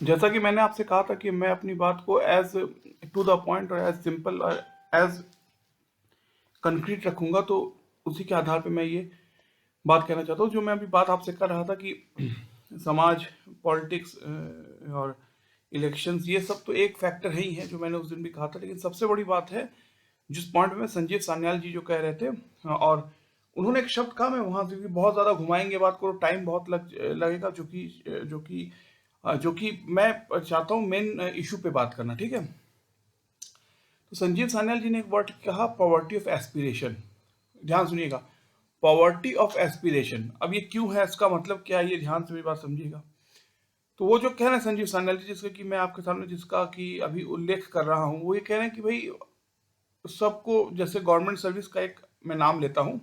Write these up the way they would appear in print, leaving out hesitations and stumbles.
जैसा कि मैंने आपसे कहा था कि मैं अपनी बात को एज टू द पॉइंट और एज सिंपल और एज कंक्रीट रखूंगा, तो उसी के आधार पे मैं ये बात कहना चाहता हूँ। जो मैं अभी बात आपसे कर रहा था कि समाज, पॉलिटिक्स और इलेक्शंस, ये सब तो एक फैक्टर है ही है, जो मैंने उस दिन भी कहा था। लेकिन सबसे बड़ी बात है जिस पॉइंट में संजीव सान्याल जी जो कह रहे थे, और उन्होंने एक शब्द कहा, मैं वहां से भी बहुत ज्यादा घुमाएंगे बात को, टाइम बहुत लगेगा, जो कि मैं चाहता हूँ मेन इशू पे बात करना, ठीक है। तो संजीव सान्याल जी ने एक वर्ड कहा, पॉवर्टी ऑफ एस्पिरेशन। ध्यान सुनिएगा, पॉवर्टी ऑफ एस्पिरेशन। अब ये क्यों है, इसका मतलब क्या है, ये ध्यान से मेरी बात समझिएगा। तो वो जो कह रहे हैं संजीव सान्याल जी, जिसका कि मैं आपके सामने जिसका कि अभी उल्लेख कर रहा हूँ, वो ये कह रहे हैं कि भाई सबको, जैसे गवर्नमेंट सर्विस का एक मैं नाम लेता हूँ।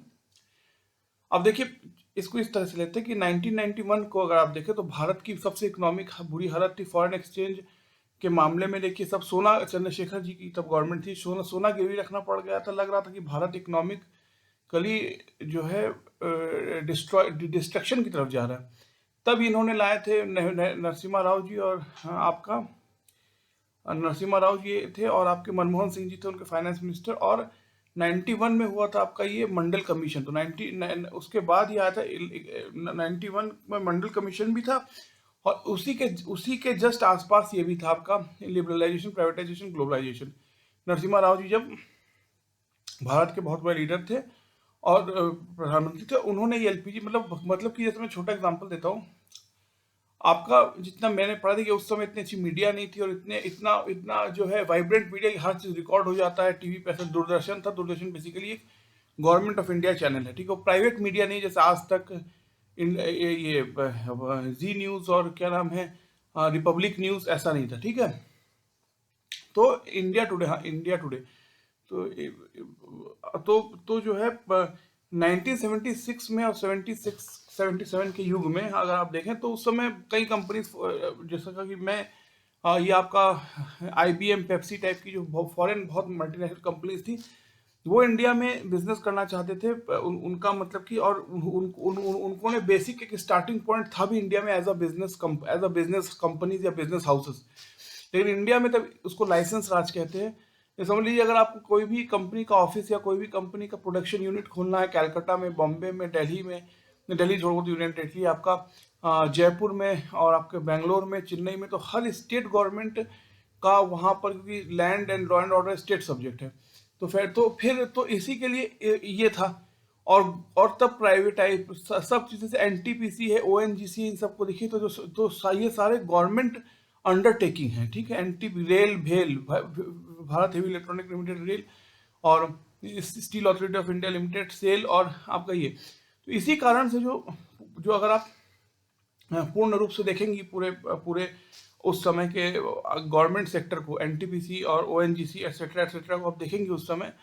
अब देखिए, इसको इस तरह से लेते हैं कि 1991 को अगर आप देखें तो भारत की सबसे इकोनॉमिक बुरी हालत थी। फॉरेन एक्सचेंज के मामले में देखिए, सब सोना, चंद्रशेखर जी की तब गवर्नमेंट थी, सोना सोना गिरवी रखना पड़ गया था। लग रहा था कि भारत इकोनॉमिकली जो है डिस्ट्रक्शन की तरफ जा रहा है। तब इन्होंने लाए थे नरसिम्हा राव जी, और आपका नरसिम्हा राव जी थे, और आपके मनमोहन सिंह जी थे उनके फाइनेंस मिनिस्टर। और 91 में हुआ था आपका ये मंडल कमीशन। तो उसके बाद ही आया था 91 में मंडल कमीशन भी था, और उसी के जस्ट आसपास ये भी था आपका liberalisation, privatisation, globalisation. Narasimha Rao ji जब भारत के बहुत बड़े लीडर थे और प्रधानमंत्री थे, उन्होंने ये एलपीजी, मतलब कि जैसे मैं छोटा एग्जांपल देता हूँ आपका, जितना मैंने पढ़ा था कि उस समय इतनी अच्छी मीडिया नहीं थी, और इतना इतना जो है वाइब्रेंट मीडिया की हर चीज रिकॉर्ड हो जाता है टीवी पे। ऐसा दूरदर्शन था, दूरदर्शन बेसिकली एक गवर्नमेंट ऑफ इंडिया चैनल है, ठीक है। प्राइवेट मीडिया नहीं, जैसे आज तक, ये जी न्यूज और क्या नाम है, रिपब्लिक न्यूज, ऐसा नहीं था, ठीक है। तो इंडिया टुडे, हाँ इंडिया टुडे। तो तो जो है 1976 में और 77 के युग में अगर आप देखें तो उस समय कई कंपनीज, जैसा कि मैं ये आपका आईबीएम, पेप्सी टाइप की जो फॉरेन बहुत मल्टीनेशनल कंपनीज थी, वो इंडिया में बिजनेस करना चाहते थे। उनका मतलब कि, और उनको ने बेसिक एक स्टार्टिंग पॉइंट था भी इंडिया में एज अ बिजनेस कंपनीज या बिजनेस हाउसेस। लेकिन इंडिया में तब उसको लाइसेंस राज कहते हैं। ये समझ लीजिए, अगर आपको कोई भी कंपनी का ऑफिस या कोई भी कंपनी का प्रोडक्शन यूनिट खोलना है कलकत्ता में, बॉम्बे में, दिल्ली में, दिल्ली छोड़ो तो यूनियन टेरिटरी आपका, जयपुर में, और आपके बेंगलोर में, चेन्नई में, तो हर स्टेट गवर्नमेंट का वहां पर, क्योंकि land and law and order state subject है, तो फिर इसी के लिए ये था। और और तब प्राइवेटाइज सब चीजें, जैसे एनटीपीसी है, ओएनजीसी, इन सबको देखिए ये सारे गवर्नमेंट अंडरटेकिंग है, ठीक है। एनटीपी, रेल, भेल, Bharat heavy electronic limited, rail, और steel authority of India limited, SAIL, और आपका ये। तो इसी कारण से जो जो अगर आप पूर्ण रूप से देखेंगी पूरे पूरे उस समय के गवर्नमेंट सेक्टर को, एनटीपीसी और ओएनजीसी एटसेट्रा एटसेट्रा को आप देखेंगे उस समय,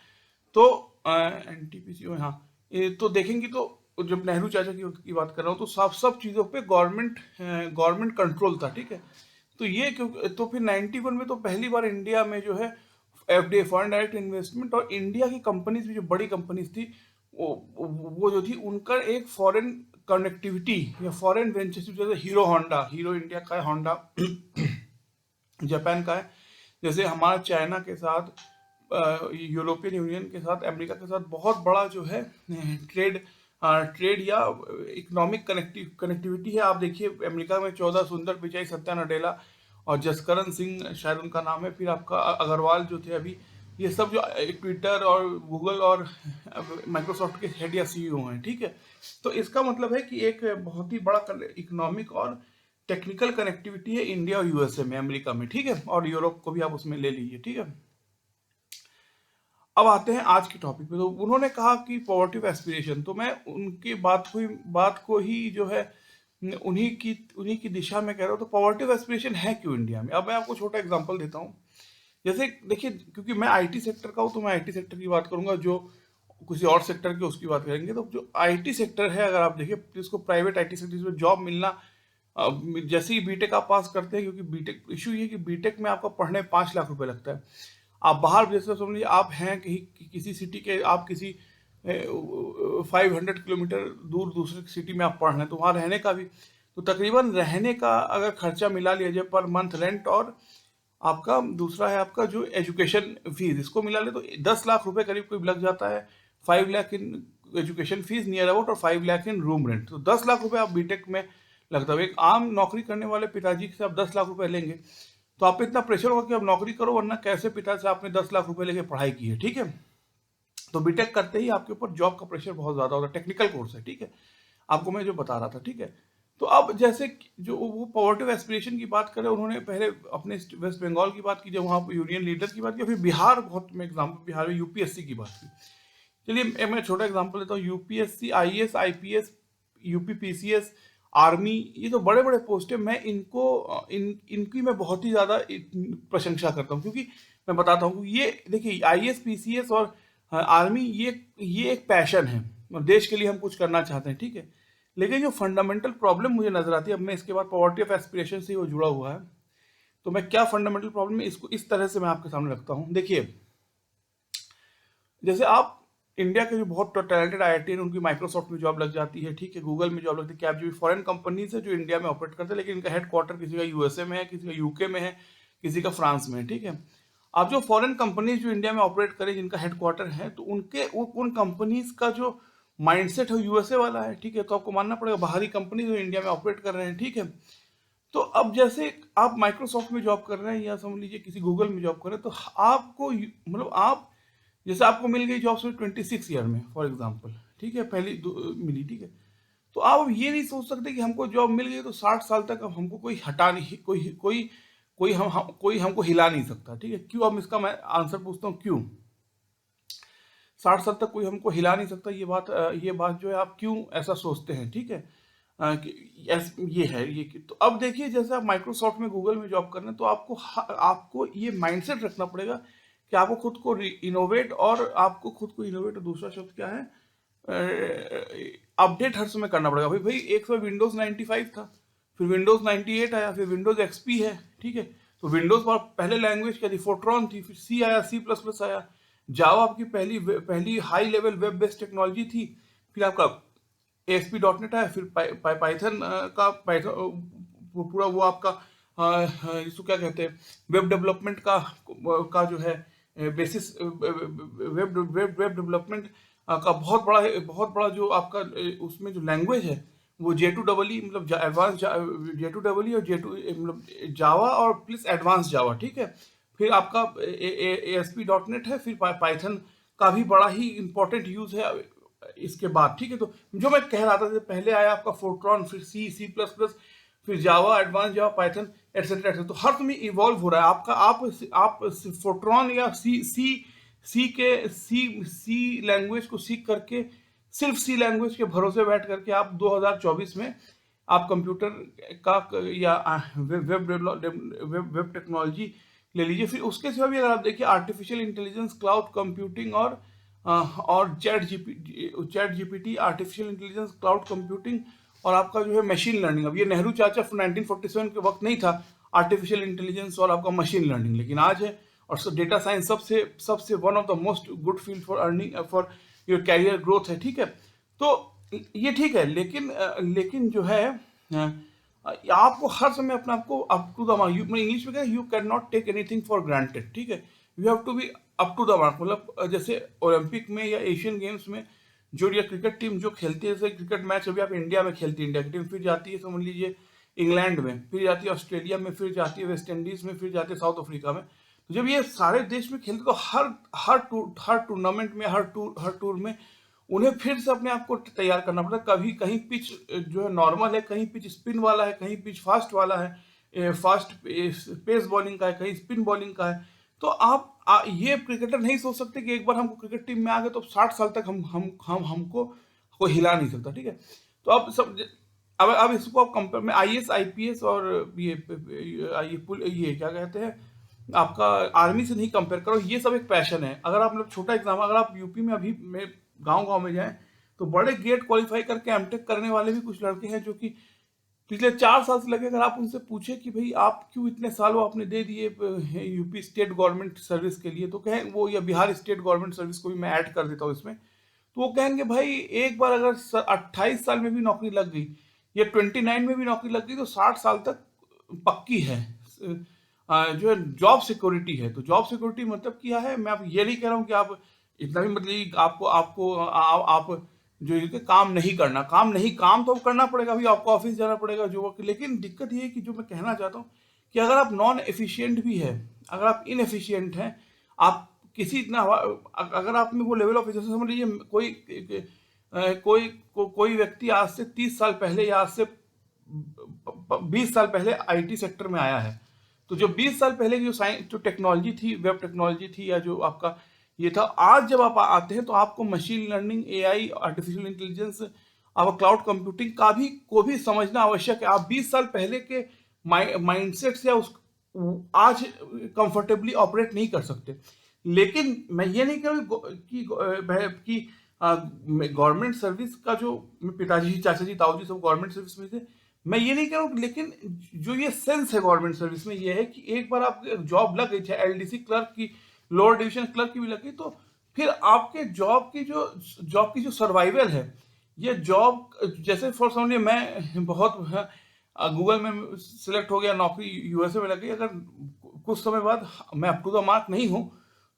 तो एनटीपीसी, हाँ, ये तो देखेंगी, तो जब नेहरू चाचा की बात कर रहा हूँ, तो सब चीज़ों पे गवर्नमेंट कंट्रोल था, ठीक है। तो ये क्यों, तो फिर 91 में तो पहली बार इंडिया में जो है एफडीआई, फॉरेन डायरेक्ट इन्वेस्टमेंट, और इंडिया की कंपनीज भी, जो बड़ी कंपनीज थी, वो जो थी, उनका एक फॉरेन कनेक्टिविटी या फॉरेन वेंचर्स, जैसे हीरो होंडा, हीरो इंडिया का है, होंडा जापान का है, जैसे हमारा चाइना के साथ, यूरोपियन यूनियन के साथ, अमेरिका के साथ बहुत बड़ा जो है ट्रेड ट्रेड या इकोनॉमिक कनेक्टिविटी है। आप देखिए, अमेरिका में 14 सुंदर पिचाई, सत्या नडेला और जसकरण सिंह शायद उनका नाम है, फिर आपका अग्रवाल जो थे अभी, ये सब जो ट्विटर और गूगल और माइक्रोसॉफ्ट के हेड या सीईओ हैं, ठीक है। तो इसका मतलब है कि एक बहुत ही बड़ा इकोनॉमिक और टेक्निकल कनेक्टिविटी है इंडिया और यूएसए में, अमेरिका में, ठीक है। और यूरोप को भी आप उसमें ले लीजिए, ठीक है। अब आते हैं आज के टॉपिक पे। तो उन्होंने कहा कि पॉवर्टी ऑफ एस्पिरेशन, तो मैं उनकी बात को ही जो है उन्हीं की दिशा में कह रहा हूँ। तो पॉवर्टी ऑफ एस्पिरेशन है क्यों इंडिया में? अब मैं आपको छोटा एग्जांपल देता हूँ। जैसे देखिए, क्योंकि मैं आईटी सेक्टर का हूँ, तो मैं आईटी सेक्टर की बात करूंगा। जो किसी और सेक्टर की, उसकी बात करेंगे। तो जो आईटी सेक्टर है, अगर आप देखिए, जिसको प्राइवेट आईटी सेक्टर, जिसमें जॉब मिलना, जैसे ही बीटेक आप पास करते हैं, क्योंकि बीटेक इशू ये है कि बीटेक में आपका पढ़ने 5 लाख रुपए लगता है। आप बाहर, जैसे समझिए आप हैं कहीं किसी सिटी के, आप किसी 500 किलोमीटर दूर दूसरे सिटी में आप पढ़ रहे हैं, तो वहाँ रहने का भी, तो तकरीबन रहने का अगर खर्चा मिला लिया जाए पर मंथ रेंट, और आपका दूसरा है आपका जो एजुकेशन फीस, इसको मिला ले तो 10 लाख रुपए करीब करीब लग जाता है। 5 lakh in education fees near about, और 5 लाख इन रूम रेंट, तो 10 लाख रुपए आप बीटेक में लगता है। एक आम नौकरी करने वाले पिताजी से आप 10 लाख रुपए लेंगे तो आप पे इतना प्रेशर होगा कि आप नौकरी करो, वरना कैसे पिता से आपने 10 लाख रुपए लेके पढ़ाई की है, ठीक है। तो बीटेक करते ही आपके ऊपर जॉब का प्रेशर बहुत ज्यादा होता है, टेक्निकल कोर्स है, ठीक है, आपको मैं जो बता रहा था, ठीक है। तो अब जैसे जो वो पॉवर्टी ऑफ एस्पिरेशन की बात करें, उन्होंने पहले अपने वेस्ट बंगाल की बात की, जब वहाँ यूनियन लीडर की बात की, फिर बिहार, बहुत मैं एग्जाम्पल बिहार में यूपीएससी की बात की। चलिए मैं छोटा एग्जाम्पल लेता हूँ, UPSC, IAS, IPS, UPPCS, army, ये तो बड़े बड़े पोस्ट है। मैं इनकी मैं बहुत ही ज्यादा प्रशंसा करता हूँ, क्योंकि मैं बताता हूँ, ये देखिए आईएएस, पीसीएस और आर्मी, ये एक पैशन है, और देश के लिए हम कुछ करना चाहते हैं, ठीक है। लेकिन जो फंडामेंटल प्रॉब्लम मुझे नजर आती है, अब मैं इसके बाद पॉवर्टी ऑफ एस्पिरेशन से वो जुड़ा हुआ है, तो मैं क्या फंडामेंटल प्रॉब्लम है इसको इस तरह से मैं आपके सामने रखता हूँ। देखिए, जैसे आप इंडिया के जो बहुत टैलेंटेड आईआईटी है, उनकी माइक्रोसॉफ्ट में जॉब लग जाती है, ठीक है, गूगल में जॉब लगती है, कैप, जो फॉरेन कंपनीज है जो इंडिया में ऑपरेट करते हैं, लेकिन इनका हेडक्वार्टर किसी का यूएसए में है, किसी का यूके में है, किसी का फ्रांस में है, ठीक है। अब जो फॉरेन कंपनीज जो इंडिया में ऑपरेट करें, जिनका हेडक्वार्टर है, तो उन कंपनीज का जो माइंडसेट है यूएसए वाला है, ठीक है। तो आपको मानना पड़ेगा बाहरी कंपनी जो इंडिया में ऑपरेट कर रहे हैं, ठीक है। तो अब जैसे आप माइक्रोसॉफ्ट में जॉब कर रहे हैं, या समझ लीजिए किसी गूगल में जॉब कर रहे हैं, तो आपको मतलब आप जैसे आपको मिल गई जॉब 26 ईयर में फॉर एग्जाम्पल, ठीक है, पहली मिली, ठीक है। तो आप अब ये नहीं सोच सकते कि हमको जॉब मिल गई तो 60 साल तक अब हमको कोई हटा नहीं, कोई हमको हिला नहीं सकता, ठीक है। क्यों? अब इसका मैं आंसर पूछता हूँ, क्यों 60 साल तक कोई हमको हिला नहीं सकता? ये बात जो है, आप क्यों ऐसा सोचते हैं, ठीक है। ये है ये तो अब देखिए, जैसे आप माइक्रोसॉफ्ट में, गूगल में जॉब कर रहे हैं, तो आपको ये माइंडसेट रखना पड़ेगा कि आपको खुद को इनोवेट, और दूसरा शब्द क्या है, अपडेट हर समय करना पड़ेगा। भाई एक समय विंडोज 95 था, फिर विंडोज 98 आया, फिर विंडोज एक्सपी है, ठीक है। तो विंडोज पर पहले लैंग्वेज क्या थी, फोर्ट्रॉन थी, फिर सी आया, C++ आया, जावा आपकी पहली high level web based technology थी, फिर आपका ASP.NET आया, फिर पाइथन पूरा वो आपका इसको क्या कहते हैं, वेब डेवलपमेंट का जो है बेसिस, वेब डेवलपमेंट का बहुत बड़ा जो आपका उसमें जो लैंग्वेज है, वो J2EE, मतलब एडवांस J2EE और J2 मतलब जावा और प्लस एडवांस जावा, ठीक है। फिर आपका ASP.NET है, फिर पाइथन का भी बड़ा ही इंपॉर्टेंट यूज है इसके बाद, ठीक है। तो जो मैं कह रहा था, पहले आया आपका फोर्ट्रॉन, फिर C++, फिर Java, advance Java, Python, etcetera etcetera. तो हर समय इवॉल्व हो रहा है आपका। आप फोर्ट्रॉन या सी लैंग्वेज को सीख करके, सिर्फ सी लैंग्वेज के भरोसे बैठ करके आप 2024 में आप कंप्यूटर का या वेब टेक्नोलॉजी ले लीजिए। फिर उसके सिवा भी अगर आप देखिए, आर्टिफिशियल इंटेलिजेंस, क्लाउड कंप्यूटिंग और chat GPT, artificial intelligence, cloud computing, और आपका जो है मशीन लर्निंग। अब ये नेहरू चाचा 1947 के वक्त नहीं था आर्टिफिशियल इंटेलिजेंस और आपका मशीन लर्निंग, लेकिन आज है। और डेटा साइंस सबसे one of the most good field for earning, for your career growth है, ठीक है। तो ये ठीक है, लेकिन जो है आपको हर समय अपने आप को up to the mark, English में क्या है, you can not take anything for granted, ठीक है। You have to be up to the mark. मतलब जैसे ओलंपिक में या एशियन गेम्स में जो या क्रिकेट टीम जो खेलती है, जैसे क्रिकेट मैच अभी आप इंडिया में खेलती है, इंडिया की टीम, फिर जाती है समझ लीजिए इंग्लैंड में, फिर जाती है ऑस्ट्रेलिया में, फिर जाती है वेस्ट इंडीज में, फिर जाती है साउथ अफ्रीका में। तो जब ये सारे देश में खेलते, तो हर टूर्नामेंट में, हर टूर में उन्हें फिर से अपने आप को तैयार करना पड़ता है। कभी कहीं पिच जो है नॉर्मल है, कहीं पिच स्पिन वाला है, कहीं पिच फास्ट वाला है, फास्ट पेस बॉलिंग का है, कहीं स्पिन बॉलिंग का है। तो ये क्रिकेटर नहीं सोच सकते कि एक बार हमको क्रिकेट टीम में आ गए तो 60 साल तक हमको कोई हिला नहीं सकता, ठीक है। तो अब इसको आप कंपेयर में आईएएस, आईपीएस और ये क्या कहते हैं, आपका आर्मी से नहीं कंपेयर करो। ये सब एक पैशन है। अगर आप मतलब छोटा एग्जाम, अगर आप यूपी में अभी में गांव में जाएं, तो बड़े गेट क्वालिफाई करके एमटेक करने वाले भी कुछ लड़के हैं जो कि पिछले 4 साल से लगे। अगर आप उनसे पूछे कि भाई आप क्यों इतने सालों आपने दे दिए यूपी स्टेट गवर्नमेंट सर्विस के लिए, तो कहें वो, या बिहार स्टेट गवर्नमेंट सर्विस को भी मैं ऐड कर देता हूँ इसमें, तो वो कहेंगे भाई एक बार अगर 28 साल में भी नौकरी लग गई, ये 29 में भी नौकरी लग गई तो 60 साल तक पक्की है। जो है जॉब सिक्योरिटी है। तो जॉब सिक्योरिटी मतलब क्या है, मैं अब ये नहीं कह रहा हूँ कि आप इतना भी मतलब आपको आपको आप जो ये काम नहीं करना, काम नहीं, काम तो करना पड़ेगा, अभी आपको ऑफिस जाना पड़ेगा जो वर्क, लेकिन दिक्कत ये है कि जो मैं कहना चाहता हूँ कि अगर आप नॉन एफिशिएंट भी है, अगर आप इनएफिशिएंट हैं, आप किसी इतना अगर आप में वो लेवल ऑफ, जैसे समझ लीजिए कोई व्यक्ति आज से 30 साल पहले या आज से 20 साल पहले आईटी सेक्टर में आया है, तो जो 20 साल पहले की जो साइंस, जो टेक्नोलॉजी थी, वेब टेक्नोलॉजी थी, या जो आपका ये था, आज जब आप आते हैं तो आपको machine learning, AI, artificial intelligence, आप क्लाउड कंप्यूटिंग का भी को भी समझना आवश्यक है। आप 20 साल पहले के माइंडसेट से उस आज कंफर्टेबली ऑपरेट नहीं कर सकते। लेकिन मैं ये नहीं कह रहा कि गवर्नमेंट सर्विस का, जो पिताजी, चाचा जी, ताऊ जी सब गवर्नमेंट सर्विस में थे, मैं ये नहीं कह रहा हूँ, लेकिन जो ये सेंस है गवर्नमेंट सर्विस में ये है कि एक बार आप जॉब लग गई, चाहे एलडीसी क्लर्क की, लोअर डिवीजन क्लर्क की भी लग गई, तो फिर आपके जॉब की जो सर्वाइवल है, ये जॉब, जैसे फॉर समझिए मैं बहुत गूगल में सिलेक्ट हो गया, नौकरी यूएसए में लग गई, अगर कुछ समय बाद मैं अप टू द मार्क नहीं हूँ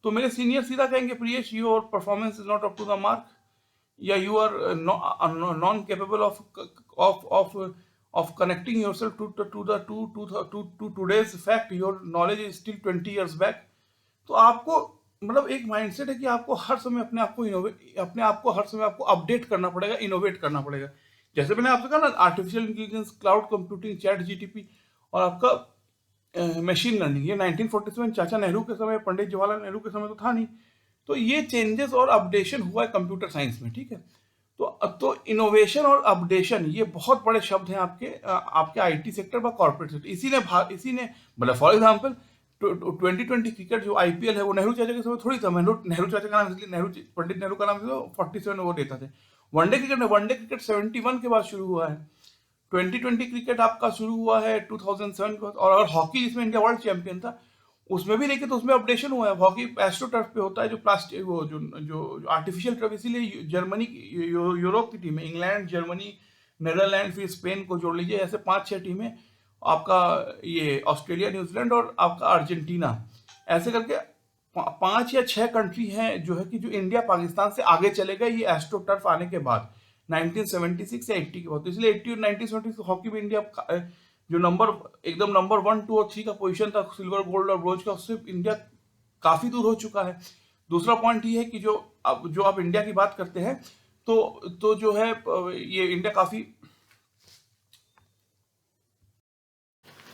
तो मेरे सीनियर सीधा कहेंगे, Priyesh your performance is not up to the mark, या you are non capable of connecting yourself to today's fact, your knowledge is still 20 years back। तो आपको मतलब एक माइंडसेट है कि आपको हर समय अपने आप को हर समय आपको अपडेट करना पड़ेगा, इनोवेट करना पड़ेगा। जैसे मैंने आपसे कहा ना, artificial intelligence, cloud computing, chat GTP, और आपका मशीन लर्निंग, ये 1947 चाचा नेहरू के समय, पंडित जवाहरलाल नेहरू के समय तो था नहीं। तो ये चेंजेस और अपडेशन हुआ है कंप्यूटर साइंस में, ठीक है। तो इनोवेशन और अपडेशन ये बहुत बड़े शब्द हैं आपके आईटी सेक्टर व कॉर्पोरेट सेक्टर। इसी ने मतलब फॉर एग्जांपल 2020 क्रिकेट जो आईपीएल है, वो नेहरू चाचा के समय थोड़ी था। नेहरू चाचा का नाम इसलिए पंडित नेहरू का नाम, तो 47 वो देता थे। वनडे क्रिकेट 71 के बाद शुरू हुआ है। 2020 क्रिकेट आपका शुरू हुआ है 2007 को। और हॉकी, जिसमें इंडिया वर्ल्ड चैंपियन था, उसमें भी देखिए तो उसमें अपडेशन हुआ है। हॉकी एस्ट्रो टर्फ पे होता है, जो प्लास्टिक, वो जो आर्टिफिशियल टर्फ, इसीलिए जर्मनी, यूरोप की टीमें, इंग्लैंड, जर्मनी, नेदरलैंड, फिर स्पेन को जोड़ लीजिए, ऐसे 5-6 टीमें, आपका ये ऑस्ट्रेलिया, न्यूजीलैंड और आपका अर्जेंटीना, ऐसे करके 5 या 6 कंट्री हैं जो है कि जो इंडिया पाकिस्तान से आगे चले गए ये एस्ट्रो टर्फ आने के बाद, 1976 या 80 के बाद। तो इसलिए 80 और 1976 हॉकी में इंडिया जो एकदम नंबर 1, 2 और 3 का पोजीशन था, सिल्वर, गोल्ड और ब्रोंज का, उससे इंडिया काफी दूर हो चुका है। दूसरा पॉइंट ये है कि जो आप इंडिया की बात करते हैं, तो जो है ये इंडिया काफी,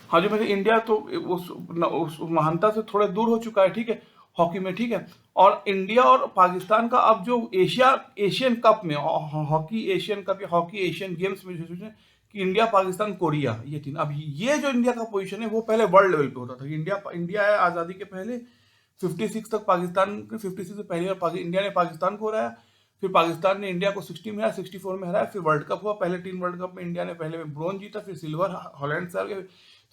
हाँ जी, मतलब इंडिया तो उस महानता से थोड़ा दूर हो चुका है, ठीक है, हॉकी में, ठीक है। और इंडिया और पाकिस्तान का अब जो एशियन कप में, हॉकी एशियन कप या हॉकी एशियन गेम्स में, जो कि इंडिया, पाकिस्तान, कोरिया, ये तीन, अब ये जो इंडिया का पोजीशन है वो पहले वर्ल्ड लेवल पे होता था। इंडिया है आज़ादी के पहले 56 तक, पाकिस्तान 56 से पहले और इंडिया ने पाकिस्तान को हराया, फिर पाकिस्तान ने इंडिया को 60 में हराया, 64 में हराया, फिर वर्ल्ड कप हुआ, पहले 3 वर्ल्ड कप में इंडिया ने पहले में ब्रोंज जीता, फिर सिल्वर हॉलैंड से आ गए।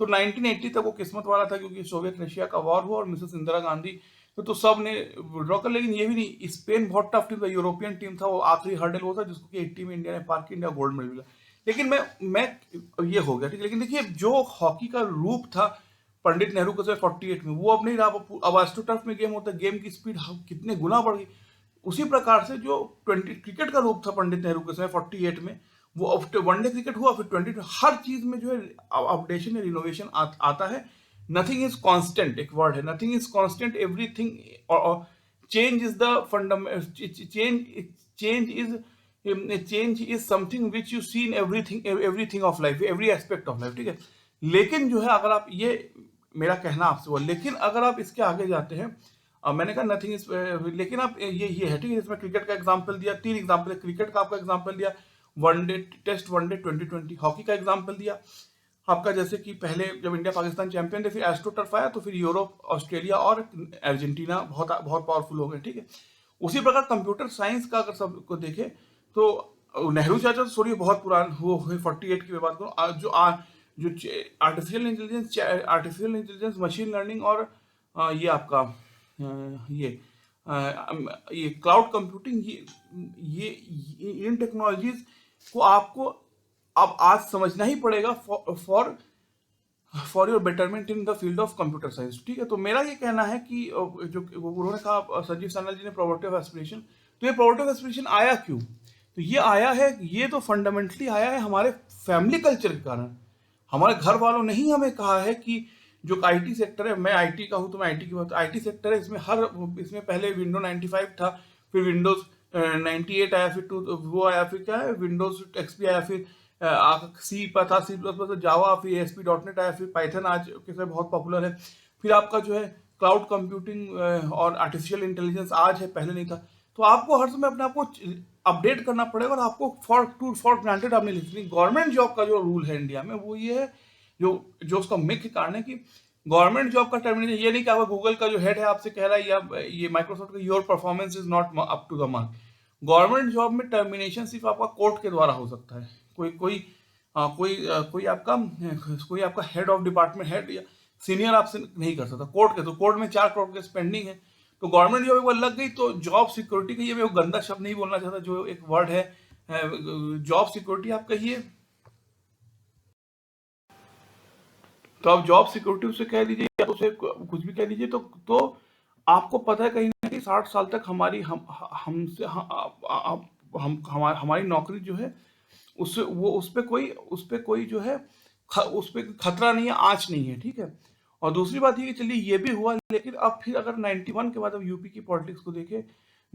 तो 1980 तक वो किस्मत वाला था, क्योंकि सोवियत रशिया का वॉर हुआ और मिसेस इंदिरा गांधी, तो सब ने ड्रॉ कर। लेकिन ये भी नहीं, स्पेन बहुत टफ टीम था, यूरोपियन टीम था, वो आखिरी हर्डल वो था जिसको कि 80 में इंडिया ने पार किया, इंडिया गोल्ड मेडल मिला। लेकिन मैं ये हो गया, ठीक है। लेकिन देखिए जो हॉकी का रूप था पंडित नेहरू के समय 48 में, वो अब नहीं रहा। अब एस्ट्रो टर्फ में गेम होता है, गेम की स्पीड कितने गुना बढ़ गई। उसी प्रकार से जो 20 क्रिकेट का रूप था पंडित नेहरू के समय 48 में, वो अब वनडे क्रिकेट हुआ, फिर 20, हर चीज में जो है अपडेशन या रिनोवेशन आता है। नथिंग इज कांस्टेंट, एक वर्ड है, नथिंग इज कांस्टेंट, एवरीथिंग, और change is the fundamental change is something which you see in everything of life, every aspect of life, ठीक है। लेकिन जो है अगर आप ये, मेरा कहना आपसे हुआ, लेकिन अगर आप इसके आगे जाते हैं, मैंने कहा नथिंग इज, लेकिन आप ये है, ठीक है। इसमें क्रिकेट का एग्जांपल दिया, 3 एग्जांपल है, क्रिकेट का आपका एग्जांपल दिया, वनडे टेस्ट, वनडे 2020, हॉकी का एग्जांपल दिया आपका, जैसे कि पहले जब इंडिया पाकिस्तान चैंपियन थे, फिर एस्ट्रो टर्फ आया, तो फिर यूरोप, ऑस्ट्रेलिया और अर्जेंटीना बहुत बहुत पावरफुल हो गए, ठीक है। उसी प्रकार कंप्यूटर साइंस का अगर सबको देखें तो नेहरू चाचा तो सॉरी बहुत पुरान, वो 48 की मैं बात करूँ, जो आर्टिफिशियल इंटेलिजेंस, मशीन लर्निंग और ये आपका ये क्लाउड कंप्यूटिंग, ये इन टेक्नोलॉजीज को आपको अब आज समझना ही पड़ेगा for for your betterment in the field of computer science. ठीक है, तो मेरा ये कहना है कि जो उन्होंने कहा संजीव सान्याल जी ने प्रोवर्टी ऑफ एस्पिरेशन, तो ये प्रोवर्टी ऑफ एस्पिरेशन आया क्यों? तो ये आया है, ये तो फंडामेंटली आया है हमारे फैमिली कल्चर के कारण। हमारे घर वालों ने ही हमें कहा है कि जो आईटी सेक्टर है, मैं आईटी का हूँ तो मैं आईटी की बात, आईटी सेक्टर है, इसमें पहले विंडो 95 था, फिर विंडोज 98 आया, फिर वो आया, फिर क्या है विंडोज एक्सपी आया, फिर सी पर था, सी प्लस प्लस, जावा, फिर एसपी डॉट नेट आया, फिर पाइथन आज के समय बहुत पॉपुलर है, फिर आपका जो है क्लाउड कंप्यूटिंग और आर्टिफिशियल इंटेलिजेंस आज है, पहले नहीं था। तो आपको हर समय अपने आप को अपडेट करना पड़ेगा, और आपको फॉर ग्रांटेड आपने लिखनी। गवर्नमेंट जॉब का जो रूल है इंडिया में वो ये है, जो जो उसका मुख्य कारण है कि गवर्नमेंट जॉब का टर्मिनेशन, ये नहीं कि आपका गूगल का जो हेड है आपसे कह रहा है, या ये माइक्रोसॉफ्ट का your performance is not up to the mark. Government job में टर्मिनेशन सिर्फ आपका कोर्ट के द्वारा हो सकता है। कोई कोई कोई आपका हेड ऑफ डिपार्टमेंट, हेड या सीनियर आपसे नहीं कर सकता, कोर्ट के, तो कोर्ट में 4 करोड़ केस पेंडिंग है। तो गवर्नमेंट जॉब एक बार लग गई तो जॉब सिक्योरिटी का, ये मैं गंदा शब्द नहीं बोलना चाहता, जो एक वर्ड है जॉब सिक्योरिटी आप कहिए, तो आप जॉब सिक्योरिटी उसे कह लीजिए या उसे कुछ भी कह लीजिए, तो आपको पता है कहीं ना कहीं 60 साल तक हमारी हमसे हमारी नौकरी जो है, उससे वो उस पे कोई जो है उस पे खतरा नहीं है, आंच नहीं है। ठीक है, और दूसरी बात ये कि चलिए ये भी हुआ, लेकिन अब फिर अगर 91 के बाद अब यूपी की पॉलिटिक्स को देखें,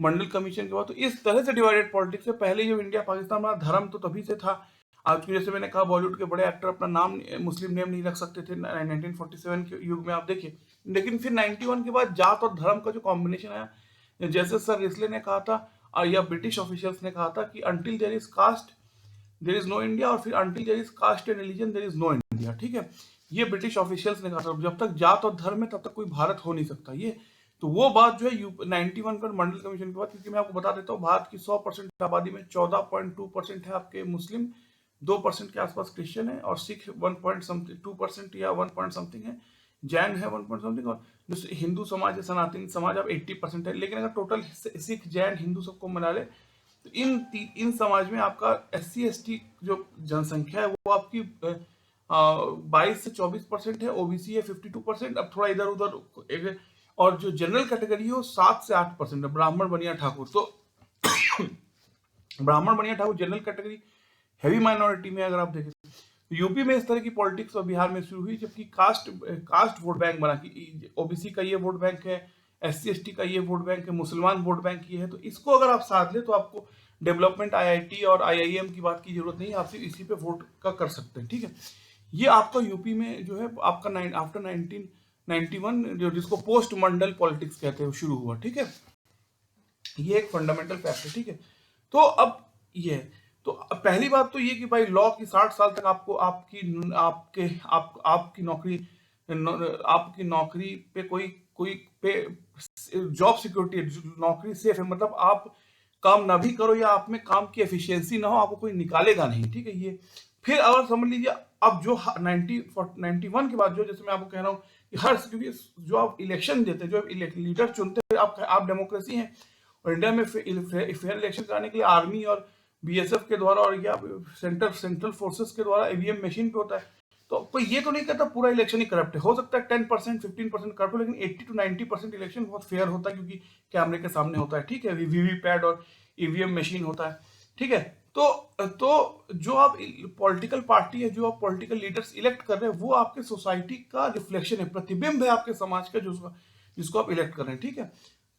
मंडल कमीशन के बाद, तो इस तरह से डिवाइडेड पॉलिटिक्स है। पहले जब इंडिया पाकिस्तान बना, धर्म तो तभी से था। आज की, जैसे मैंने कहा, बॉलीवुड के बड़े एक्टर अपना नाम मुस्लिम नेम नहीं रख सकते थे 1947 के युग में, आप देखिए। लेकिन फिर 91 के बाद जात और धर्म का जो कॉम्बिनेशन आया, जैसे सर रिस्ले ने कहा था, या ब्रिटिश ऑफिशियल्स ने कहा था कि until there is caste there is no India, और फिर until there is caste and religion there is no India. ठीक है, ये ब्रिटिश ऑफिशियल्स ने कहा था, जब तक जात और धर्म है तब तक कोई भारत हो नहीं सकता। ये तो वो बात जो है 91 का मंडल कमीशन के बाद, क्योंकि मैं आपको बता देता हूँ, भारत की 100% आबादी में 14.2% है आपके मुस्लिम, 2% के आसपास क्रिश्चियन है, और सिख 1.2% या 1 पॉइंट समथिंग है, जैन है 1 पॉइंट समथिंग, और जो हिंदू समाज है, सनातन समाज अब 80% है। लेकिन अगर टोटल सिख, जैन, हिंदू सबको मिला ले, तो इन समाज में आपका SC ST जो जनसंख्या है वो आपकी 22 से 24% है, ओबीसी है 52%, अब थोड़ा इधर उधर और जो जनरल कैटेगरी है वो 7 से 8% है, ब्राह्मण बनिया ठाकुर। तो ब्राह्मण बनिया Thakur general category, heavy minority में अगर आप देखें, तो यूपी में इस तरह की पॉलिटिक्स और बिहार में शुरू हुई, जबकि कास्ट वोट बैंक बना कि ओबीसी का ये वोट बैंक है, SC ST का ये वोट बैंक है, मुसलमान वोट बैंक ये है। तो इसको अगर आप साथ ले तो आपको डेवलपमेंट IIT और IIM की बात की जरूरत नहीं, आप सिर्फ इसी पे वोट का कर सकते हैं। ठीक है, ये आपका यूपी में जो है आपका आफ्टर 1991 जो जिसको पोस्ट मंडल पॉलिटिक्स कहते हैं, शुरू हुआ। ठीक है, ये एक फंडामेंटल फैक्ट है। ठीक है, तो अब ये तो पहली बात तो ये कि भाई लॉ की 60 साल तक आपको आपकी नौकरी पे कोई पे जॉब सिक्योरिटी, नौकरी सेफ है, मतलब आप काम ना भी करो या आप में काम की एफिशिएंसी ना हो, आपको कोई निकालेगा नहीं। ठीक है, ये फिर अगर समझ लीजिए, अब जो 91 के बाद जो, जैसे मैं आपको कह रहा हूँ कि क्योंकि जो आप इलेक्शन देते हैं, जो लीडर चुनते हैं, आप डेमोक्रेसी हैं, और इंडिया में फेयर इलेक्शन कराने के लिए आर्मी और BSF के द्वारा और या सेंट्रल फोर्सेस के द्वारा EVM मशीन पे होता है। तो कोई ये तो नहीं कहता पूरा इलेक्शन ही करप्ट है, हो सकता है 10% 15% करप्ट हो, लेकिन 80 to 90% इलेक्शन बहुत फेयर होता है, क्योंकि कैमरे के सामने होता है। ठीक है, VVPAT और EVM मशीन होता है। ठीक है, तो जो आप पॉलिटिकल पार्टी है, जो आप पॉलिटिकल लीडर्स इलेक्ट कर रहे हैं, वो आपके सोसाइटी का रिफ्लेक्शन है, प्रतिबिंब है आपके समाज का, जिसको आप इलेक्ट कर रहे हैं। ठीक है,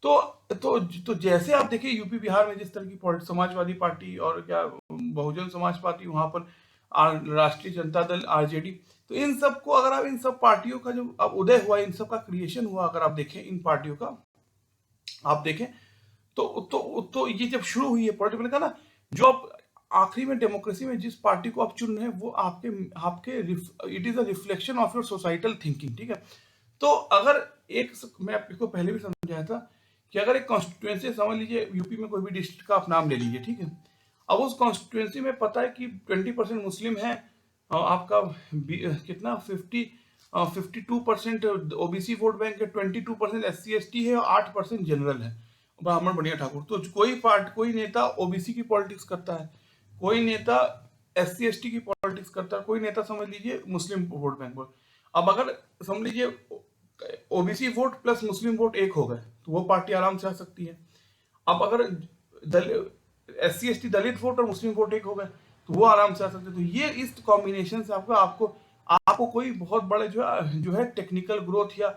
तो जैसे आप देखिए यूपी बिहार में जिस तरह की समाजवादी पार्टी और क्या बहुजन समाज पार्टी, वहां पर राष्ट्रीय जनता दल RJD, तो इन सब को अगर आप इन सब पार्टियों का जो अब उदय हुआ, इन सब का क्रिएशन हुआ, अगर आप देखें इन पार्टियों का, आप देखें तो ये जब शुरू हुई है पॉलिटिकल का ना, जो आप आखिरी में डेमोक्रेसी में जिस पार्टी को आप चुन रहे हैं, वो आपके it is a reflection of your societal thinking. ठीक है, तो अगर मैं आपको पहले भी समझाया था कि अगर एक कॉन्स्टिट्यूएंसी, समझ लीजिए यूपी में कोई भी डिस्ट्रिक्ट का आप नाम ले लीजिए। ठीक है, अब उस कॉन्स्टिट्यूएंसी में पता है कि 20% मुस्लिम है, आपका कितना 52% ओबीसी वोट बैंक है, 22% SC ST है, और 8% जनरल है, ब्राह्मण बनिया ठाकुर। तो कोई नेता ओबीसी की पॉलिटिक्स करता है, कोई नेता SC ST की पॉलिटिक्स करता है, कोई नेता समझ लीजिए मुस्लिम वोट बैंक पर। अब अगर समझ लीजिए OBC वोट प्लस मुस्लिम वोट एक हो गए तो वो पार्टी आराम से आ सकती है। अब अगर SC ST दलित वोट और मुस्लिम वोट एक हो गए तो वो आराम से आ सकते हैं। तो ये इस कॉम्बिनेशन से आपको आपको कोई बहुत बड़े जो है टेक्निकल ग्रोथ या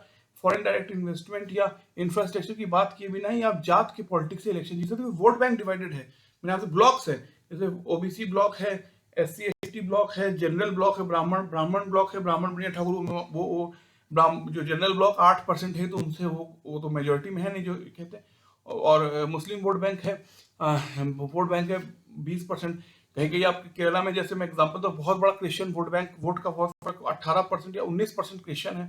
फॉरेन डायरेक्ट इन्वेस्टमेंट या इंफ्रास्ट्रक्चर की बात किए बिना ही आप जात के पॉलिटिक्स से इलेक्शन जीत सकते हो। वोट बैंक डिवाइडेड है, मैंने आपसे ब्लॉक्स है, जैसे OBC ब्लॉक है, SC ST ब्लॉक है, जनरल ब्लॉक है, ब्राह्मण ब्लॉक है, ब्राह्मण बढ़िया ठाकुर वो जो जनरल ब्लॉक 8% है तो उनसे वो तो मेजोरिटी में है नहीं जो कहते हैं। और मुस्लिम वोट बैंक है, वोट बैंक है 20%। कहीं कहीं आपके केरला में, जैसे मैं एग्जांपल तो बहुत बड़ा क्रिश्चियन वोट बैंक, वोट का बहुत फर्क 18% या 19% क्रिश्चियन है,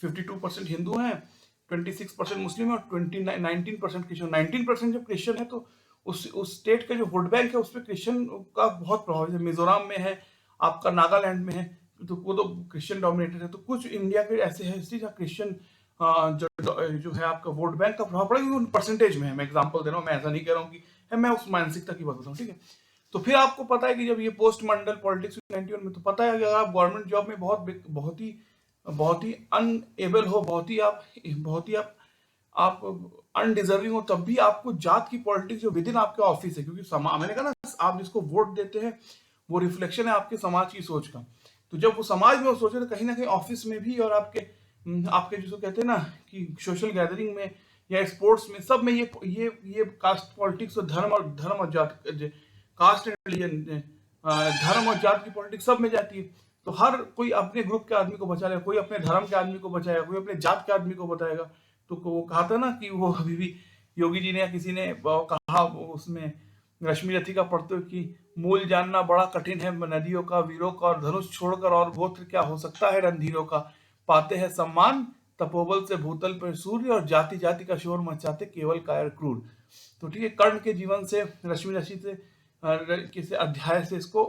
52% हिंदू हैं, 26% मुस्लिम है और 19% क्रिश्चियन। 19% जब क्रिश्चियन है तो उस स्टेट का जो वोट बैंक है उस पर क्रिश्चियन का बहुत प्रभाव है। मिजोरम में है, आपका नागालैंड में है, तो वो तो क्रिश्चियन डोमिनेटेड है। तो कुछ इंडिया के ऐसे है जहाँ क्रिश्चियन जो है आपका वोट बैंक का प्रभाव पड़ेगा, उन परसेंटेज में है। मैं एग्जांपल दे रहा हूँ, मैं ऐसा नहीं कह रहा हूँ कि है, मैं उस मानसिकता की बात बता रहा हूँ, ठीक है। तो फिर आपको पता है कि जब ये पोस्ट मंडल पॉलिटिक्स 91 में, तो पता है कि अगर आप गवर्नमेंट जॉब में बहुत ही अनएबल हो, बहुत ही आप अनडिजर्विंग हो, तब भी आपको जात की पॉलिटिक्स जो विद इन आपके ऑफिस है, क्योंकि मैंने कहा ना, आप जिसको वोट देते हैं वो रिफ्लेक्शन है आपके समाज की सोच का। तो जब वो समाज में वो सोचे तो कहीं ना कहीं ऑफिस में भी, और आपके जिसको कहते हैं ना कि सोशल गैदरिंग में या स्पोर्ट्स में, सब में ये कास्ट पॉलिटिक्स और धर्म और जात, कास्ट एंड रिलीजन, धर्म और जात की पॉलिटिक्स सब में जाती है। तो हर कोई अपने ग्रुप के आदमी को बचाएगा, कोई अपने धर्म के आदमी को बचाएगा, कोई अपने जात के आदमी को बताएगा। तो वो कहा था ना कि वो अभी भी योगी जी ने या किसी ने कहा उसमें रश्मि रथी का पढ़ते कि मूल जानना बड़ा कठिन है नदियों का, वीरों का, और धनुष छोड़कर और गोत्र क्या हो सकता है रणधीरों का। पाते हैं सम्मान तपोबल से भूतल पर सूर्य, और जाति जाति का शोर मचाते केवल कायर क्रूर। तो ठीक है, कर्ण के जीवन से, रश्मि रथी से, किसी अध्याय से इसको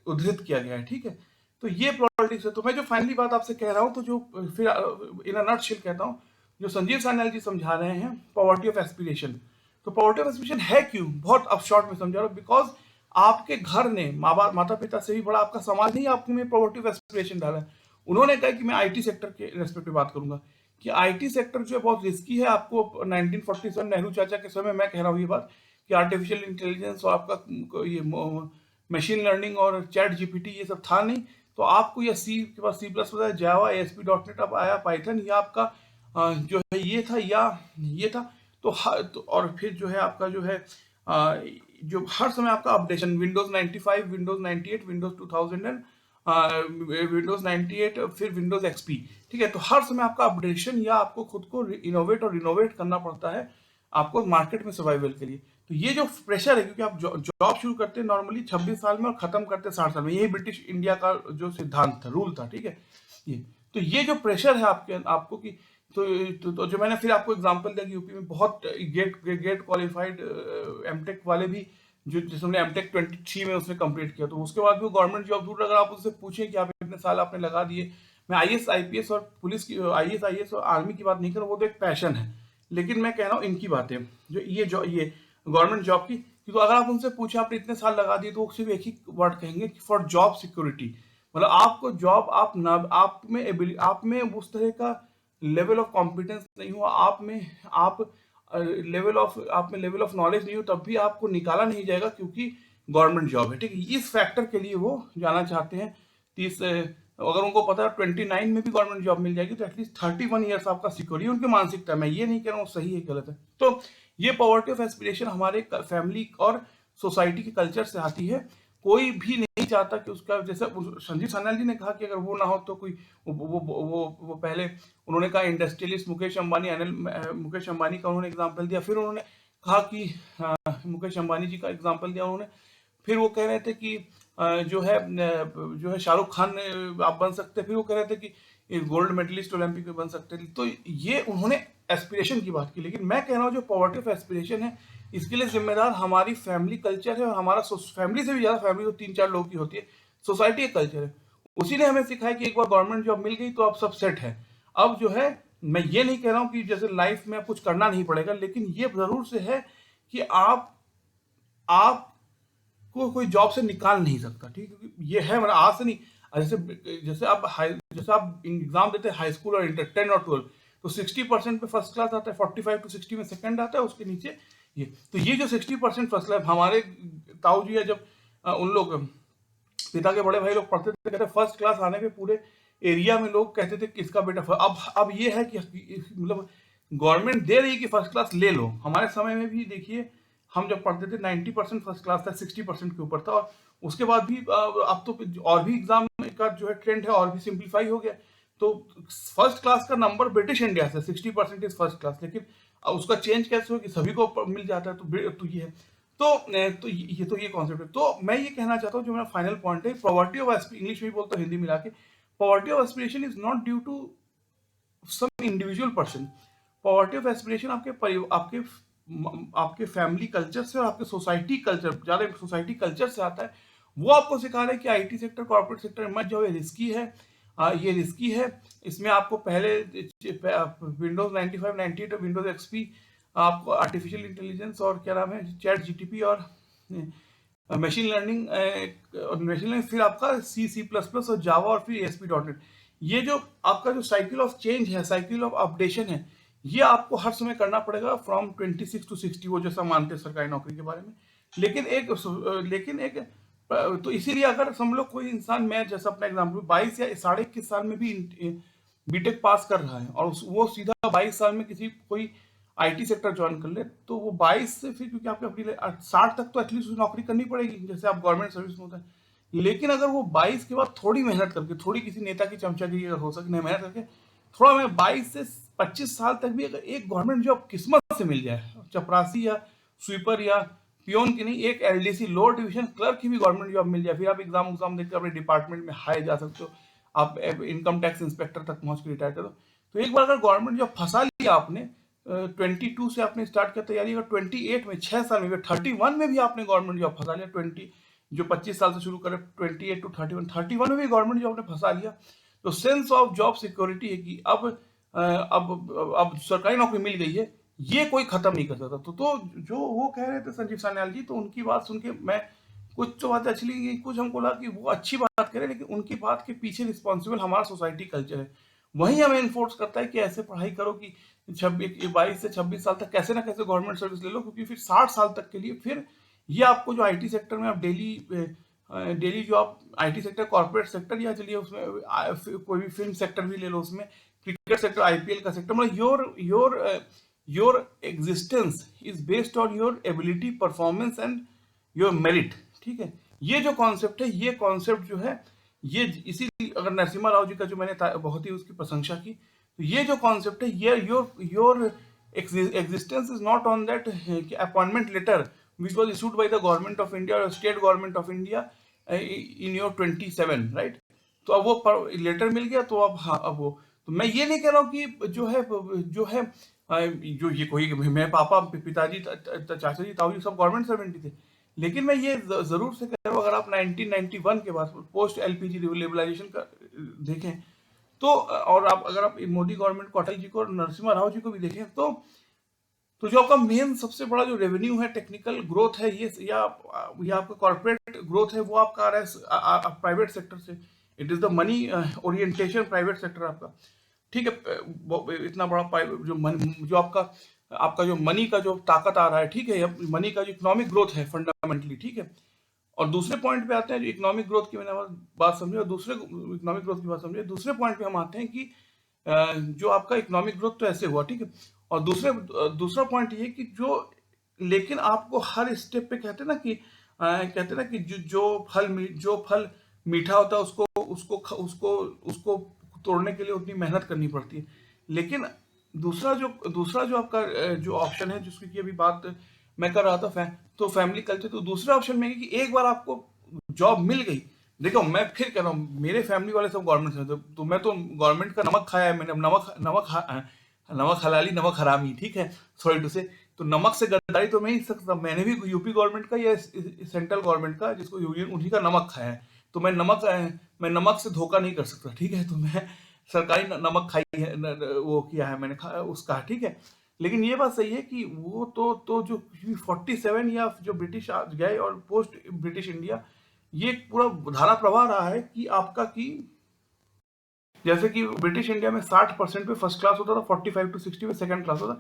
उद्धृत किया गया है, ठीक है। तो ये पॉलिटिक्स है। तो मैं जो फाइनली बात आपसे कह रहा हूं, तो जो फिर इन अ नटशेल कहता हूं, जो संजीव सान्याल जी समझा रहे हैं पॉवर्टी ऑफ एस्पिरेशन। तो पॉवर्टी ऑफ एस्पिरेशन है क्यों, बहुत अब शॉर्ट में समझा रहा हूं। बिकॉज आपके घर ने, माता पिता से भी बड़ा आपका समाज नहीं आपके में पॉवर्टी ऑफ एस्पिरेशन डाला है। उन्होंने कहा कि मैं IT सेक्टर के रेस्पेक्ट में बात करूंगा कि IT सेक्टर जो है बहुत रिस्की है। आपको 1947 नेहरू चाचा के समय, मैं कह रहा हूँ ये बात, कि आर्टिफिशियल इंटेलिजेंस और आपका ये मशीन लर्निंग और चैट GPT ये सब था नहीं। तो आपको यह सी के पास C++, जावा, ASP.NET, अब आया पाइथन, या आपका जो है ये था या ये था। तो और फिर जो है आपका जो है जो हर समय आपका updation, Windows 95, Windows 98, Windows 2000 and Windows 98, फिर विंडोज XP, ठीक है। तो हर समय आपका अपडेशन या आपको खुद को इनोवेट और रिनोवेट करना पड़ता है आपको मार्केट में सर्वाइवल के लिए। तो ये जो प्रेशर है, क्योंकि आप जॉब शुरू करते हैं नॉर्मली 26 साल में और खत्म करते हैं 60 साल में, यही ब्रिटिश इंडिया का जो सिद्धांत था, रूल था, ठीक है। ये जो प्रेशर है आपको कि तो जो मैंने फिर आपको एग्जांपल दिया कि यूपी में बहुत गेट क्वालिफाइड एमटेक वाले भी, जो जिसने एमटेक 23 में उसने कंप्लीट किया, तो उसके बाद भी गवर्नमेंट जॉब दूर, अगर आप उससे पूछें कि आप इतने साल आपने लगा दिए, मैं IAS IPS और पुलिस की, IAS IAS और आर्मी की बात नहीं कर रहा, वो तो एक पैशन है, लेकिन मैं कह रहा हूँ इनकी बातें, जो ये गवर्नमेंट जॉब की। तो अगर आप उनसे पूछे आपने इतने साल लगा दिए, तो वो सिर्फ एक ही वर्ड कहेंगे कि फॉर जॉब सिक्योरिटी। मतलब आपको जॉब, आप में उस तरह का लेवल ऑफ कॉम्पिटेंस नहीं हुआ, आप में लेवल ऑफ नॉलेज नहीं हो, तब भी आपको निकाला नहीं जाएगा, क्योंकि गवर्नमेंट जॉब है, ठीक है। इस फैक्टर के लिए वो जाना चाहते हैं 30, अगर उनको पता है 29 में भी गवर्नमेंट जॉब मिल जाएगी तो एटलीस्ट 31 ईयर्स आपका सिक्योर, उनकी मानसिकता। मैं ये नहीं कह रहा हूँ सही है गलत है। तो ये पॉवर्टी ऑफ एस्पिरेशन हमारे फैमिली और सोसाइटी के कल्चर से आती है। कोई भी नहीं चाहता कि उसका, जैसे संजीव सान्याल जी ने कहा कि अगर वो ना हो तो कोई वो पहले उन्होंने कहा इंडस्ट्रियलिस्ट मुकेश अंबानी का उन्होंने एग्जांपल दिया। फिर उन्होंने कहा कि मुकेश अंबानी जी का एग्जांपल दिया उन्होंने। फिर वो कह रहे थे कि जो है शाहरुख खान आप बन सकते। फिर वो कह रहे थे कि गोल्ड मेडलिस्ट ओलंपिक में बन सकते थे। तो ये उन्होंने एस्पिरेशन की बात की। लेकिन मैं कह रहा हूँ जो पॉवर्टी ऑफ एस्पिरेशन है, इसके लिए जिम्मेदार हमारी फैमिली कल्चर है, और हमारा फैमिली से भी ज्यादा, फैमिली तो 3-4 लोग की होती है, सोसाइटी का कल्चर है। उसी ने हमें सिखाया कि एक बार गवर्नमेंट जॉब मिल गई तो अब सब सेट है। अब जो है, मैं ये नहीं कह रहा हूँ कि जैसे लाइफ में कुछ करना नहीं पड़ेगा, लेकिन ये जरूर से है कि आप को कोई जॉब से निकाल नहीं सकता, ठीक है, क्योंकि ये है, मतलब आज से नहीं। जैसे जैसे आप एग्जाम देते हैं हाई स्कूल और इंटर 10 और 12, तो 60% पे फर्स्ट क्लास आता है, 45 to 60 में सेकंड आता है, उसके नीचे ये। तो ये जो 60% फर्स्ट क्लास, हमारे ताऊ जी है जब उन लोग पिता के बड़े भाई लोग पढ़ते थे, कहते फर्स्ट क्लास आने पे पूरे एरिया में लोग कहते थे किसका बेटा अब ये है कि मतलब गवर्नमेंट दे रही कि फर्स्ट क्लास ले लो। हमारे समय में भी देखिए, हम जब पढ़ते थे 90% फर्स्ट क्लास था, 60% के ऊपर था, और उसके बाद भी अब तो और भी एग्जाम का जो है ट्रेंड है और भी सिंप्लीफाई हो गया। तो फर्स्ट क्लास का नंबर ब्रिटिश इंडिया से 60% इज फर्स्ट क्लास, लेकिन उसका चेंज कैसे हो कि सभी को मिल जाता है, तो ये है। तो ये कॉन्सेप्ट है। तो मैं ये कहना चाहता हूँ, जो मेरा फाइनल पॉइंट है, पॉवर्टी ऑफ, इंग्लिश में भी बोलता हूँ हिंदी मिला के, poverty of aspiration is not due to some individual person. Poverty of aspiration आपके फैमिली कल्चर से और आपके सोसाइटी कल्चर, ज्यादा सोसाइटी कल्चर से आता है। वो आपको सिखा रहे हैं कि आईटी सेक्टर, कॉर्पोरेट सेक्टर में मत जाओ, ये रिस्की है, ये रिस्की है। इसमें आपको पहले विंडोज 95, 98 और विंडोज एक्सपी, आपको आर्टिफिशियल इंटेलिजेंस और क्या नाम है, चैट जीटीपी और मशीन लर्निंग, फिर आपका C++ और जावा और फिर ASP.NET। ये जो आपका जो साइकिल ऑफ चेंज है, साइकिल ऑफ अपडेशन है, ये आपको हर समय करना पड़ेगा फ्रॉम 26 to 60, वो जैसा मानते हैं सरकारी नौकरी के बारे में। लेकिन एक तो इसीलिए अगर हम लोग, कोई इंसान, मैं जैसा अपना एग्जाम्पल, 22 या 21.5 साल में भी बीटेक पास कर रहा है और वो सीधा 22 साल में कोई आईटी सेक्टर ज्वाइन कर ले, तो वो 22 से फिर, क्योंकि आपको अपनी 60 तक तो एटलीस्ट नौकरी करनी पड़ेगी, जैसे आप गवर्नमेंट सर्विस में होता है। लेकिन अगर वो 22 के बाद थोड़ी मेहनत करके, थोड़ी किसी नेता की चमचागिरी अगर हो सके, मेहनत करके थोड़ा, मैं 22 से 25 साल तक भी अगर एक गवर्नमेंट जॉब किस्मत से मिल जाए, चपरासी या स्वीपर या पियोन की नहीं, एक एलडीसी लोअर डिवीजन क्लर्क की भी गवर्नमेंट जॉब मिल जाए, फिर आप एग्जाम देकर अपने डिपार्टमेंट में हाई जा सकते हो, आप इनकम टैक्स इंस्पेक्टर तक पहुंच के रिटायर करो। तो एक बार अगर गवर्नमेंट जॉब फंसा लिया आपने, 22 से आपने स्टार्ट किया तैयारी, अगर 28 में, 6 साल में, 31 में भी आपने गवर्नमेंट जॉब फंसा लिया, 20 जो 25 साल से शुरू करे, 28 to 31 में भी गवर्नमेंट जॉब ने फंसा लिया, तो सेंस ऑफ जॉब सिक्योरिटी है कि अब सरकारी नौकरी मिल गई है, ये कोई खत्म नहीं कर सकता। तो जो वो कह रहे थे संजीव सान्याल जी, तो उनकी बात सुन के मैं, कुछ तो बातें अच्छी लगी, कुछ हमको लगा कि वो अच्छी बात कह रहे हैं, लेकिन उनकी बात के पीछे रिस्पॉन्सिबल हमारा सोसाइटी कल्चर है। वही हमें इन्फोर्स करता है कि ऐसे पढ़ाई करो कि 22 से 26 साल तक कैसे ना कैसे गवर्नमेंट सर्विस ले लो, क्योंकि फिर 60 साल तक के लिए फिर ये आपको जो आईटी सेक्टर में आप डेली जो आप आईटी सेक्टर, कॉर्पोरेट सेक्टर, या चलिए उसमें कोई भी फिल्म सेक्टर भी ले लो, उसमें क्रिकेट सेक्टर, आईपीएल का सेक्टर, मतलब your existence is based on your ability, performance and your merit, ठीक है। ये जो कॉन्सेप्ट है, ये कॉन्सेप्ट जो है, ये इसीलिए अगर नरसिम्हा राव जी का जो मैंने बहुत ही उसकी प्रशंसा की, तो ये जो कॉन्सेप्ट है, ये your existence is not on that appointment letter which was issued by the government of India or state government of India in your 27, right? तो अब वो लेटर मिल गया, तो अब हाँ, अब वो, तो मैं ये नहीं कह रहा हूँ कि जो है जो ये कोई, मेरे पापा, पिताजी, चाचा जी, ताऊ जी सब गवर्नमेंट सर्वेंट ही थे, लेकिन मैं ये जरूर से कह रहा हूँ, अगर आप 1991 के बाद पोस्ट एलपीजी लिबरलाइजेशन का देखें, तो और अगर आप मोदी गवर्नमेंट को, अटल जी को और नरसिम्हा राव जी को भी देखें, तो जो आपका मेन सबसे बड़ा जो रेवेन्यू है, टेक्निकल ग्रोथ है, ये या आपका कॉर्पोरेट ग्रोथ है, वो आपका आ रहा है प्राइवेट सेक्टर से। It is the money orientation, private sector आपका, ठीक है। इतना बड़ा जो आपका जो मनी का जो ताकत आ रहा है, ठीक है, मनी का जो इकोनॉमिक ग्रोथ है फंडामेंटली, ठीक है। और दूसरे पॉइंट पे आते हैं, जो इकोनॉमिक ग्रोथ की मैंने बात समझी, और दूसरे इकोनॉमिक ग्रोथ की बात समझी, दूसरे पॉइंट पे हम आते हैं कि जो आपका इकोनॉमिक ग्रोथ तो ऐसे हुआ, ठीक है, और दूसरा पॉइंट ये कि लेकिन आपको हर स्टेप पे कहते हैं ना कि जो फल मीठा होता है, उसको तोड़ने के लिए उतनी मेहनत करनी पड़ती है। लेकिन दूसरा जो आपका जो ऑप्शन है, जिसकी अभी बात मैं कर रहा था, तो फैमिली कल्चर, तो दूसरा ऑप्शन में कि एक बार आपको जॉब मिल गई, देखो मैं फिर कह रहा हूँ, मेरे फैमिली वाले सब गवर्नमेंट से, तो मैं तो गवर्नमेंट का नमक खाया है मैंने, नमक हलाली नमक हरामी, ठीक है, सॉरी टू से। तो नमक से गद्दारी तो मैं ही सकता, मैंने भी यूपी गवर्नमेंट का या सेंट्रल गवर्नमेंट का, जिसको यूनियन, उन्हीं का नमक खाया है, तो मैं नमक से धोखा नहीं कर सकता, ठीक है। तो मैं सरकारी नमक खाई है, वो किया है मैंने, उसका, ठीक है। लेकिन ये बात सही है कि वो तो जो 47 या जो ब्रिटिश गए और पोस्ट ब्रिटिश इंडिया, ये पूरा धारा प्रवाह रहा है कि आपका कि जैसे कि ब्रिटिश इंडिया में 60% पे फर्स्ट क्लास होता था, 45 to 60 पे सेकंड क्लास होता।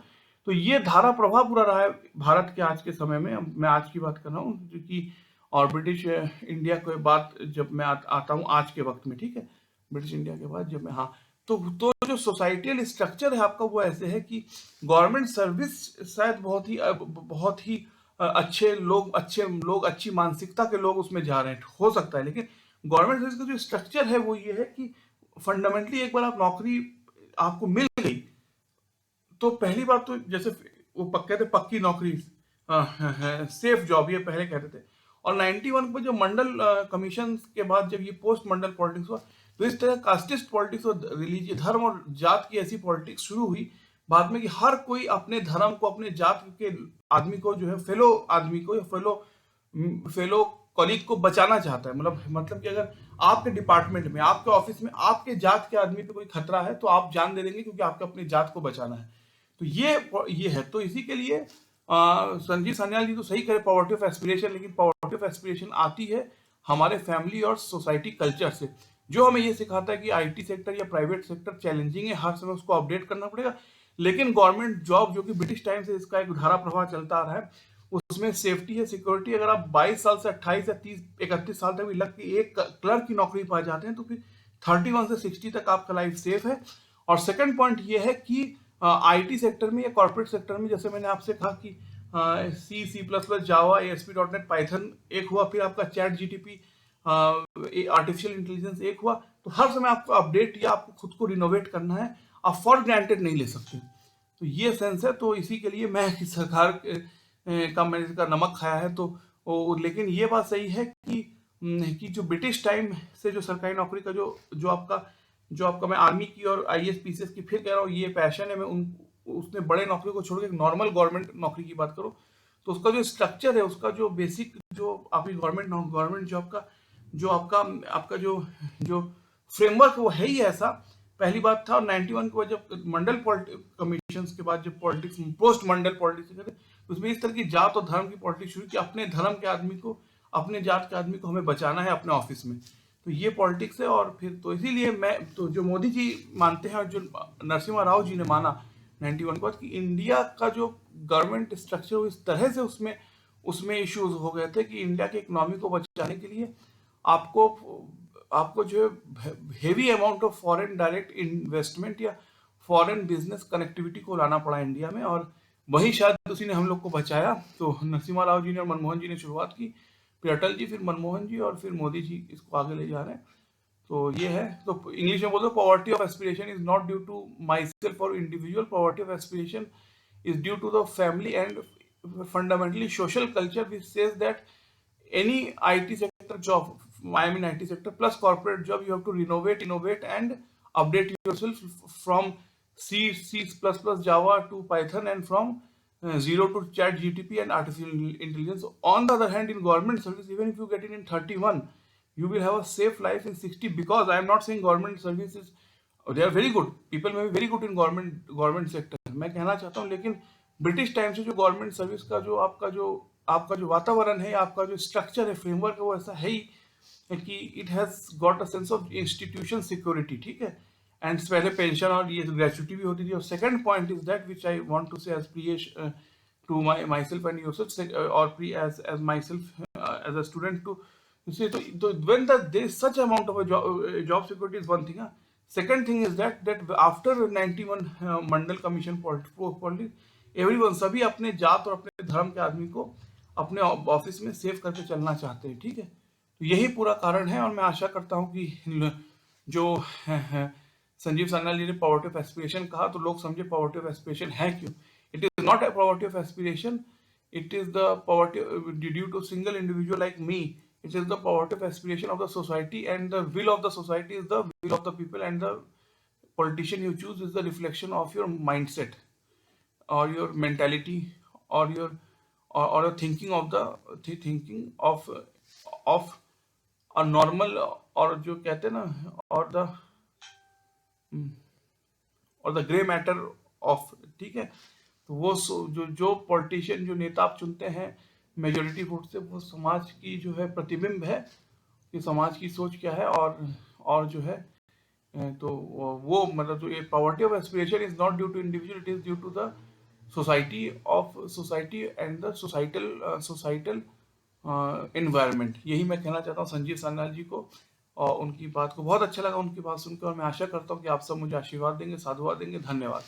तो ये धारा प्रभाव पूरा रहा है भारत के आज के समय में। मैं आज की बात कर रहा हूँ जो कि, और ब्रिटिश इंडिया के बाद जब मैं आता हूँ आज के वक्त में, ठीक है, ब्रिटिश इंडिया के बाद जब मैं, हाँ, तो जो सोसाइटियल स्ट्रक्चर है आपका वो ऐसे है कि गवर्नमेंट सर्विस शायद बहुत ही अच्छे लोग अच्छी मानसिकता के लोग उसमें जा रहे हैं, हो सकता है। लेकिन गवर्नमेंट सर्विस का जो स्ट्रक्चर है वो ये है कि फंडामेंटली एक बार आप नौकरी आपको मिल गई तो पहली बात तो जैसे वो कहते पक्की नौकरी, सेफ जॉब, ये पहले कहते थे। और 91 में जो मंडल कमीशन के बाद जब ये पोस्ट मंडल पॉलिटिक्स हुआ, तो इस तरह कास्टिस्ट पॉलिटिक्स और रिलीजियस धर्म और जात की ऐसी पॉलिटिक्स शुरू हुई बाद में कि हर कोई अपने धर्म को, अपने जात के आदमी को जो है, फेलो आदमी को या फेलो कॉलीग को बचाना चाहता है। मतलब कि अगर आपके डिपार्टमेंट में, आपके ऑफिस में आपके जात के आदमी पे कोई खतरा है तो आप जान दे देंगे, क्योंकि आपको अपनी जात को बचाना है। तो ये है। तो इसी के लिए संजीव सान्याल जी तो सही करे पॉवर्टी ऑफ एस्पिरेशन, लेकिन पॉवर्टी ऑफ एस्पिरेशन आती है हमारे फैमिली और सोसाइटी कल्चर से, जो हमें ये सिखाता है कि आईटी सेक्टर या प्राइवेट सेक्टर चैलेंजिंग है, हर समय उसको अपडेट करना पड़ेगा। लेकिन गवर्नमेंट जॉब जो कि ब्रिटिश टाइम से इसका एक धारा प्रवाह चलता आ रहा है, उसमें सेफ्टी है, सिक्योरिटी। अगर आप 22 साल से 28 या 30 31 साल तक भी लग के एक क्लर्क की नौकरी पा जाते हैं तो फिर 31 से 60 तक आपका लाइफ सेफ है। और सेकंड पॉइंट ये है कि आईटी सेक्टर में या कॉर्पोरेट सेक्टर में, जैसे मैंने आपसे कहा कि C++, जावा, ASP.NET, पाइथन एक हुआ, फिर आपका चैट जीटीपी, आर्टिफिशियल इंटेलिजेंस एक हुआ। तो हर समय आपको अपडेट या आपको खुद को रिनोवेट करना है, आप फॉर ग्रांटेड नहीं ले सकते। तो ये सेंस है। तो इसी के लिए मैं सरकार का मैंने इसका नमक खाया है। तो लेकिन ये बात सही है कि जो ब्रिटिश टाइम से जो सरकारी नौकरी का जो आपका मैं आर्मी की और आईएएस पीसीएस की फिर कह रहा हूँ, ये पैशन है। मैं उसने बड़े नौकरी को छोड़ के एक नॉर्मल गवर्नमेंट नौकरी की बात करो तो उसका जो स्ट्रक्चर है, उसका जो बेसिक, जो आपकी गवर्नमेंट जॉब का जो आपका जो फ्रेमवर्क वो है ही ऐसा। पहली बात था। और 91 के बाद जब मंडल कमीशन के बाद जब पॉलिटिक्स, पोस्ट मंडल पॉलिटिक्स, उसमें इस तरह की जात और धर्म की पॉलिटिक्स शुरू की, अपने धर्म के आदमी को, अपने जात के आदमी को हमें बचाना है अपने ऑफिस में। तो ये पॉलिटिक्स है। और फिर तो इसीलिए मैं तो जो मोदी जी मानते हैं और जो नरसिम्हा राव जी ने माना 91 के बाद कि इंडिया का जो गवर्नमेंट स्ट्रक्चर इस तरह से उसमें इश्यूज हो गए थे कि इंडिया के इकोनॉमी को बचाने के लिए आपको जो है heavy amount of foreign direct investment या फॉरेन बिजनेस कनेक्टिविटी को लाना पड़ा इंडिया में। और वही शायद उसी ने हम लोग को बचाया। तो नरसिम्हा राव जी ने और मनमोहन जी ने शुरुआत की, फिर अटल जी, फिर मनमोहन जी, और फिर मोदी जी इसको आगे ले जा रहे हैं। तो ये है। तो इंग्लिश में बोलते हैं poverty of aspiration is not due to myself और individual, poverty of aspiration is due to the family and fundamentally social culture which says that any IT sector job, I mean IT sector plus corporate job, you have to renovate, innovate and update yourself from C++, Java to Python, and from zero to chat GTP and artificial intelligence. On the other hand, in government service, even if you get in 31, you will have a safe life in 60, because I am not saying government service is, they are very good, people may be very good in government sector, मैं कहना चाहता हूँ। लेकिन British time से जो government service का जो आपका जो वातावरण है, आपका जो स्ट्रक्चर है, फ्रेमवर्क है, वो ऐसा है ही कि it has got a sense of institution security, ठीक है। एंड पहले पेंशन और ये ग्रेचुटी भी होती थी। और second point is that which I want to say as Priyesh to myself and yourself, और pre as myself as a student to see. So when there is such amount of a job security is one thing. Second thing is that after 91 Mandal commission politics, everyone, सभी अपने जात और अपने धर्म के आदमी को अपने ऑफिस में सेव करके चलना चाहते हैं, ठीक है। तो यही पूरा कारण है। और मैं आशा करता हूँ कि जो संजीव सान्याल जी ने पॉवर्टी ऑफ एस्पिरेशन कहा तो लोग समझे पॉवर्टी ऑफ एस्पिरेशन है क्यों। It is not a poverty of aspiration, it is the poverty due to single individual like me. It is the poverty of aspiration of the society, and the will of the society is the will of the people, and the politician you choose is the reflection of your mindset or your mentality or your thinking of the thinking of a normal, और जो कहते हैं ना, और the grey matter of, ठीक है। तो वो जो जो पॉलिटिशियन, जो नेता आप चुनते हैं मेजोरिटी वोट से, वो समाज की जो है प्रतिबिंब है कि समाज की सोच क्या है। और जो है तो वो मतलब जो ये poverty of aspiration is not due to individual, it is due to the society and the societal environment. यही मैं कहना चाहता हूँ संजीव सान्याल जी को। और उनकी बात को बहुत अच्छा लगा उनकी बात सुनकर, और मैं आशा करता हूँ कि आप सब मुझे आशीर्वाद देंगे, साधुवाद देंगे। धन्यवाद।